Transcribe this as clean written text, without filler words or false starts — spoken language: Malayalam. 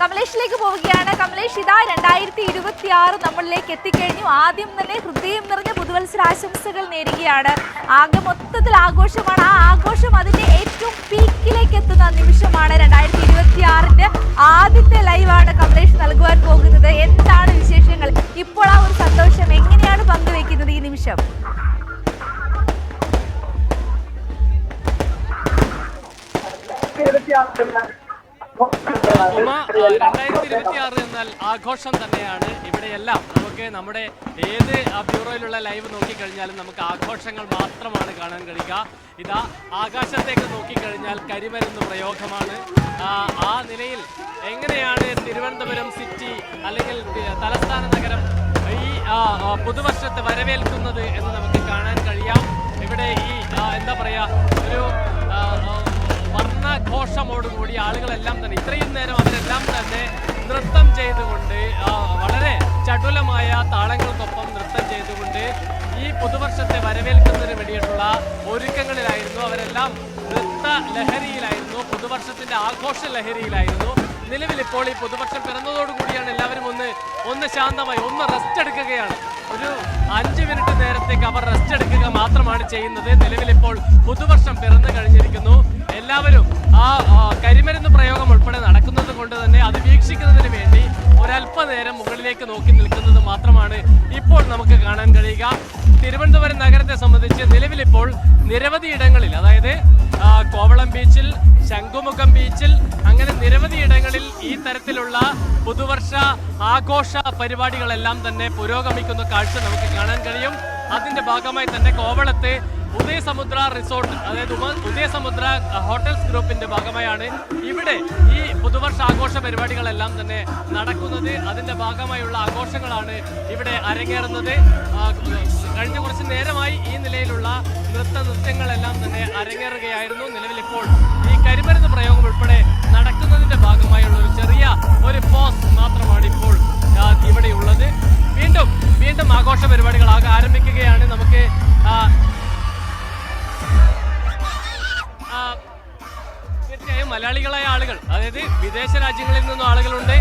കമലേഷിലേക്ക് പോവുകയാണ്. കമലേഷ്, ഇതാ 2026 നമ്മളിലേക്ക് എത്തിക്കഴിഞ്ഞു. ആദ്യം തന്നെ ഹൃദയം നിറഞ്ഞ പുതുവത്സരാശംസകൾ നേരുകയാണ്. ആകെ മൊത്തത്തിൽ ആഘോഷമാണ്. ആ ആഘോഷം അതിന്റെ ഏറ്റവും പീക്കിലേക്ക് എത്തുന്ന നിമിഷമാണ്. 2026ന്റെ ആദ്യത്തെ ലൈവാണ് കമലേഷ് നൽകുവാൻ പോകുന്നത്. എന്താണ് വിശേഷങ്ങൾ? ഇപ്പോൾ ആ ഒരു സന്തോഷം എങ്ങനെയാണ് പങ്കുവെക്കുന്നത് ഈ നിമിഷം? ഉമ, 2026 എന്നാൽ ആഘോഷം തന്നെയാണ്. ഇവിടെയെല്ലാം നമുക്ക് നമ്മുടെ ഏത് ബ്യൂറോയിലുള്ള ലൈവ് നോക്കിക്കഴിഞ്ഞാലും നമുക്ക് ആഘോഷങ്ങൾ മാത്രമാണ് കാണാൻ കഴിയുക. ഇതാ ആകാശത്തേക്ക് നോക്കിക്കഴിഞ്ഞാൽ കരിമരുന്ന് പ്രയോഗമാണ്. ആ നിലയിൽ എങ്ങനെയാണ് തിരുവനന്തപുരം സിറ്റി അല്ലെങ്കിൽ തലസ്ഥാന നഗരം ഈ പുതുവർഷത്തെ വരവേൽക്കുന്നത് എന്ന് നമുക്ക് കാണാൻ കഴിയാം. ഇവിടെ ഈ എന്താ പറയാ, ഒരു വർണ്ണഘോഷമോടുകൂടി ആളുകളെല്ലാം തന്നെ ഇത്രയും നേരം അവരെല്ലാം തന്നെ നൃത്തം ചെയ്തുകൊണ്ട് വളരെ ചടുലമായ താളങ്ങൾക്കൊപ്പം നൃത്തം ചെയ്തുകൊണ്ട് ഈ പുതുവർഷത്തെ വരവേൽക്കുന്നതിന് വേണ്ടിയിട്ടുള്ള ഒരുക്കങ്ങളിലായിരുന്നു. അവരെല്ലാം നൃത്ത ലഹരിയിലായിരുന്നു, പുതുവർഷത്തിന്റെ ആഘോഷ ലഹരിയിലായിരുന്നു. നിലവിൽ ഇപ്പോൾ ഈ പുതുവർഷം പിറന്നതോടുകൂടിയാണ് എല്ലാവരും ഒന്ന് ശാന്തമായി ഒന്ന് റെസ്റ്റ് എടുക്കുകയാണ്. ഒരു 5 മിനിറ്റ് നേരത്തേക്ക് അവർ റെസ്റ്റ് എടുക്കുക മാത്രമാണ് ചെയ്യുന്നത്. നിലവിലിപ്പോൾ പുതുവർഷം പിറന്നു കഴിഞ്ഞിരിക്കുന്നു. എല്ലാവരും ആ കരിമരുന്ന് പ്രയോഗം ഉൾപ്പെടെ നടക്കുന്നത് കൊണ്ട് തന്നെ അത് വീക്ഷിക്കുന്നതിന് വേണ്ടി ഒരല്പനേരം മുകളിലേക്ക് നോക്കി നിൽക്കുന്നത് മാത്രമാണ് ഇപ്പോൾ നമുക്ക് കാണാൻ കഴിയുക. തിരുവനന്തപുരം നഗരത്തെ സംബന്ധിച്ച് നിലവിലിപ്പോൾ നിരവധി ഇടങ്ങളിൽ, അതായത് കോവളം ബീച്ചിൽ, ശംഖുമുഖം ബീച്ചിൽ, അങ്ങനെ നിരവധി ഇടങ്ങളിൽ ഈ തരത്തിലുള്ള പുതുവർഷ ആഘോഷ പരിപാടികളെല്ലാം തന്നെ പുരോഗമിക്കുന്ന കാഴ്ച നമുക്ക് കാണാൻ കഴിയും. അതിന്റെ ഭാഗമായി തന്നെ കോവളത്ത് ഉദയസമുദ്ര റിസോർട്ട്, അതായത് ഉദയസമുദ്ര ഹോട്ടൽസ് ഗ്രൂപ്പിന്റെ ഭാഗമായാണ് ഇവിടെ ഈ പുതുവർഷ ആഘോഷ പരിപാടികളെല്ലാം തന്നെ നടക്കുന്നത്. അതിന്റെ ഭാഗമായുള്ള ആഘോഷങ്ങളാണ് ഇവിടെ അരങ്ങേറുന്നത്. കഴിഞ്ഞ കുറച്ച് നേരമായി ഈ നിലയിലുള്ള നൃത്യങ്ങളെല്ലാം തന്നെ അരങ്ങേറുകയായിരുന്നു. നിലവിലിപ്പോൾ ഈ കരിമരുന്ന് പ്രയോഗം ഉൾപ്പെടെ നടക്കുന്നതിന്റെ ഭാഗമായുള്ള ഒരു ചെറിയ ഒരു പോസ് മാത്രമാണ് ഇപ്പോൾ ഇവിടെയുള്ളത്. വീണ്ടും ആഘോഷ പരിപാടികൾ ആരംഭിക്കുകയാണ്. നമുക്ക് തീർച്ചയായും മലയാളികളായ ആളുകൾ, അതായത് വിദേശ രാജ്യങ്ങളിൽ നിന്നും ആളുകളുണ്ട്.